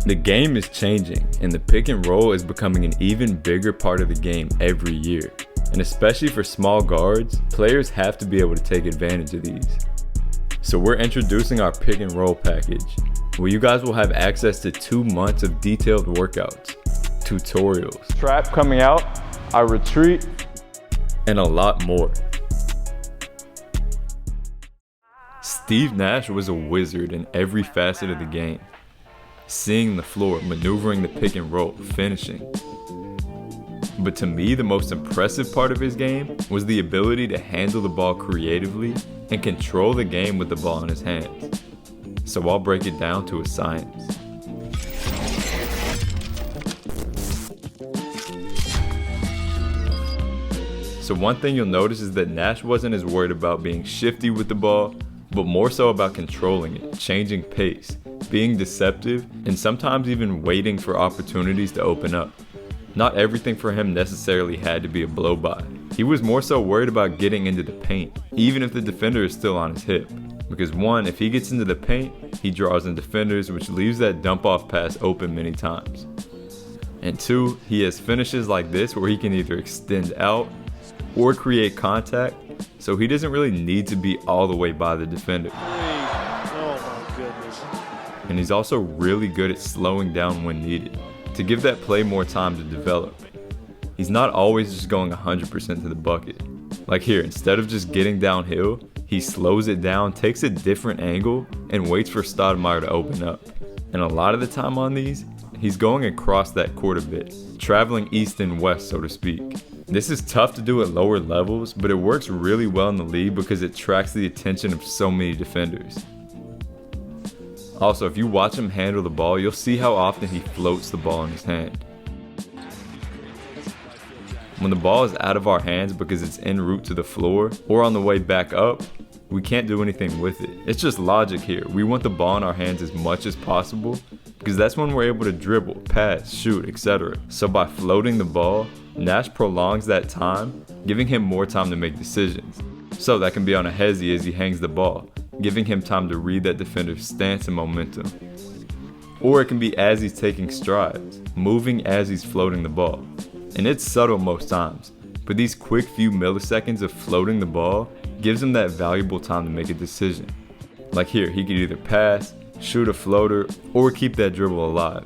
The game is changing, and the pick and roll is becoming an even bigger part of the game every year. And especially for small guards, players have to be able to take advantage of these. So we're introducing our pick and roll package, where you guys will have access to 2 months of detailed workouts, tutorials, trap coming out, I retreat, and a lot more. Steve Nash was a wizard in every facet of the game. Seeing the floor, maneuvering the pick and roll, finishing. But to me, the most impressive part of his game was the ability to handle the ball creatively and control the game with the ball in his hands. So I'll break it down to a science. So one thing you'll notice is that Nash wasn't as worried about being shifty with the ball, but more so about controlling it, changing pace, being deceptive, and sometimes even waiting for opportunities to open up. Not everything for him necessarily had to be a blow-by. He was more so worried about getting into the paint, even if the defender is still on his hip. Because one, if he gets into the paint, he draws in defenders, which leaves that dump-off pass open many times. And two, he has finishes like this where he can either extend out or create contact, so he doesn't really need to be all the way by the defender. Oh my goodness. And he's also really good at slowing down when needed, to give that play more time to develop. He's not always just going 100% to the bucket. Like here, instead of just getting downhill, he slows it down, takes a different angle, and waits for Stoudemire to open up. And a lot of the time on these, he's going across that court a bit, traveling east and west, so to speak. This is tough to do at lower levels, but it works really well in the league because it attracts the attention of so many defenders. Also, if you watch him handle the ball, you'll see how often he floats the ball in his hand. When the ball is out of our hands because it's en route to the floor or on the way back up, we can't do anything with it. It's just logic here. We want the ball in our hands as much as possible because that's when we're able to dribble, pass, shoot, etc. So by floating the ball, Nash prolongs that time, giving him more time to make decisions. So that can be on a hezzy as he hangs the ball, giving him time to read that defender's stance and momentum. Or it can be as he's taking strides, moving as he's floating the ball. And it's subtle most times, but these quick few milliseconds of floating the ball gives him that valuable time to make a decision. Like here, he could either pass, shoot a floater, or keep that dribble alive.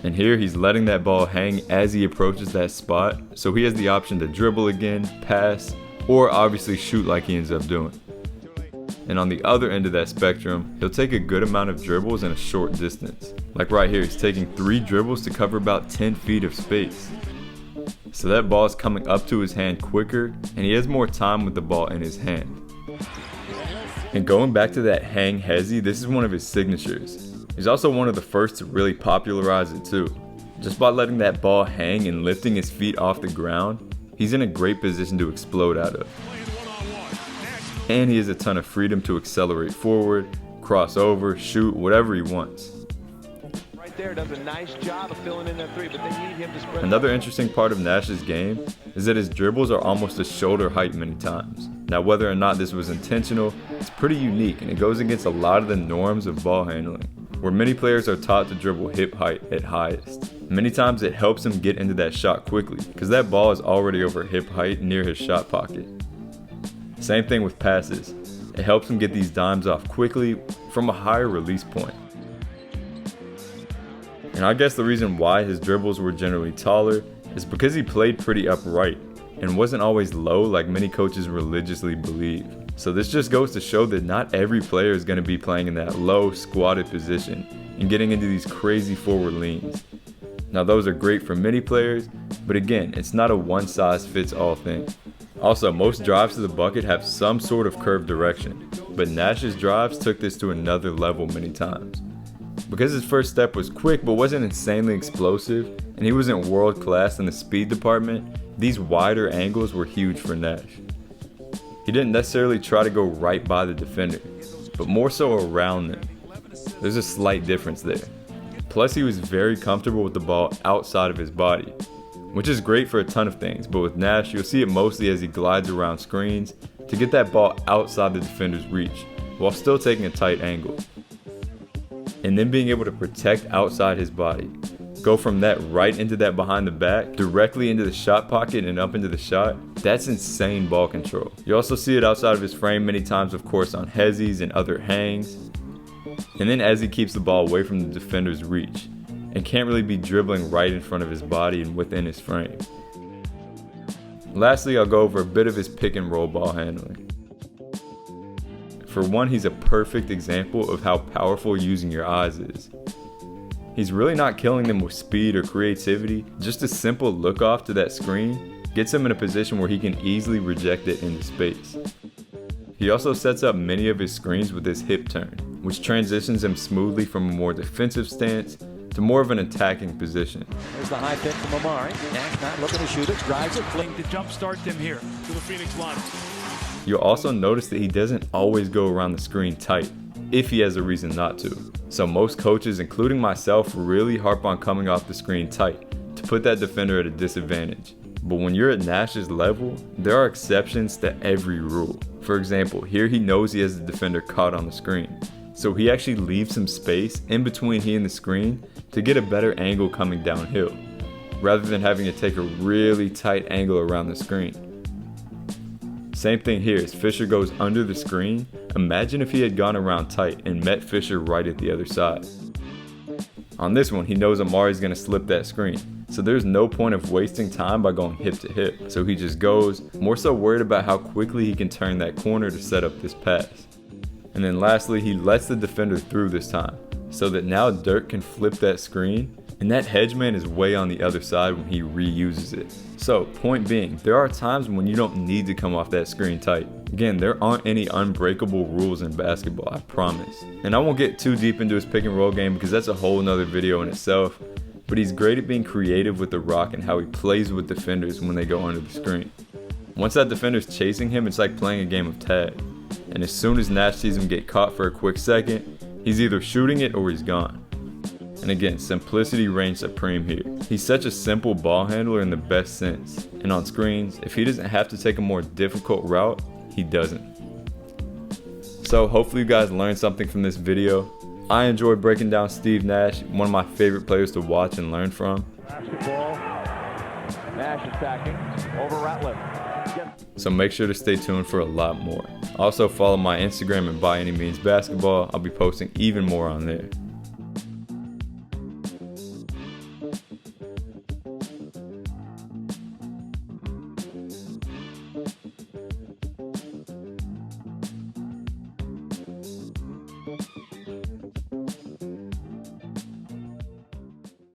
And here he's letting that ball hang as he approaches that spot, so he has the option to dribble again, pass, or obviously shoot like he ends up doing. And on the other end of that spectrum, he'll take a good amount of dribbles in a short distance. Like right here, he's taking 3 dribbles to cover about 10 feet of space. So that ball is coming up to his hand quicker, and he has more time with the ball in his hand. And going back to that hang hezzy, this is one of his signatures. He's also one of the first to really popularize it too. Just by letting that ball hang and lifting his feet off the ground, he's in a great position to explode out of. And he has a ton of freedom to accelerate forward, cross over, shoot, whatever he wants. Right there does a nice job of filling in that 3, but they need him to spread. Another interesting part of Nash's game is that his dribbles are almost a shoulder height many times. Now whether or not this was intentional, it's pretty unique and it goes against a lot of the norms of ball handling, where many players are taught to dribble hip height at highest. Many times it helps him get into that shot quickly because that ball is already over hip height near his shot pocket. Same thing with passes. It helps him get these dimes off quickly from a higher release point. And I guess the reason why his dribbles were generally taller is because he played pretty upright and wasn't always low like many coaches religiously believe. So this just goes to show that not every player is going to be playing in that low squatted position and getting into these crazy forward leans. Now those are great for many players, but again, it's not a one-size-fits-all thing. Also, most drives to the bucket have some sort of curved direction, but Nash's drives took this to another level many times. Because his first step was quick but wasn't insanely explosive, and he wasn't world class in the speed department, these wider angles were huge for Nash. He didn't necessarily try to go right by the defender, but more so around them. There's a slight difference there. Plus he was very comfortable with the ball outside of his body, which is great for a ton of things, but with Nash, you'll see it mostly as he glides around screens to get that ball outside the defender's reach, while still taking a tight angle. and then being able to protect outside his body. Go from that right into that behind the back, directly into the shot pocket and up into the shot. That's insane ball control. You also see it outside of his frame many times, of course, on hezzies and other hangs. And then as he keeps the ball away from the defender's reach and can't really be dribbling right in front of his body and within his frame. Lastly, I'll go over a bit of his pick and roll ball handling. For one, he's a perfect example of how powerful using your eyes is. He's really not killing them with speed or creativity. Just a simple look off to that screen gets him in a position where he can easily reject it into space. He also sets up many of his screens with his hip turn, which transitions him smoothly from a more defensive stance to more of an attacking position. There's the high pick from Amari. Nash not looking to shoot it, drives it, fling To jumpstart them here to the Phoenix line. You'll also notice that he doesn't always go around the screen tight, if he has a reason not to. So most coaches, including myself, really harp on coming off the screen tight to put that defender at a disadvantage. But when you're at Nash's level, there are exceptions to every rule. For example, here he knows he has the defender caught on the screen, so he actually leaves some space in between he and the screen to get a better angle coming downhill, rather than having to take a really tight angle around the screen. Same thing here, as Fisher goes under the screen. Imagine if he had gone around tight and met Fisher right at the other side. On this one, he knows Amari's going to slip that screen, so there's no point of wasting time by going hip to hip. So he just goes, more so worried about how quickly he can turn that corner to set up this pass. And then lastly, he lets the defender through this time, so that now Dirk can flip that screen, and that hedge man is way on the other side when he reuses it. So, point being, there are times when you don't need to come off that screen tight. Again, there aren't any unbreakable rules in basketball, I promise. And I won't get too deep into his pick and roll game because that's a whole nother video in itself, but he's great at being creative with the rock and how he plays with defenders when they go under the screen. Once that defender's chasing him, it's like playing a game of tag. And as soon as Nash sees him get caught for a quick second, he's either shooting it or he's gone. And again, simplicity reigns supreme here. He's such a simple ball handler in the best sense. And on screens, if he doesn't have to take a more difficult route, he doesn't. So hopefully you guys learned something from this video. I enjoy breaking down Steve Nash, one of my favorite players to watch and learn from. basketball. Nash attacking over Ratliff. So make sure to stay tuned for a lot more. Also follow my Instagram at By Any Means Basketball. I'll be posting even more on there.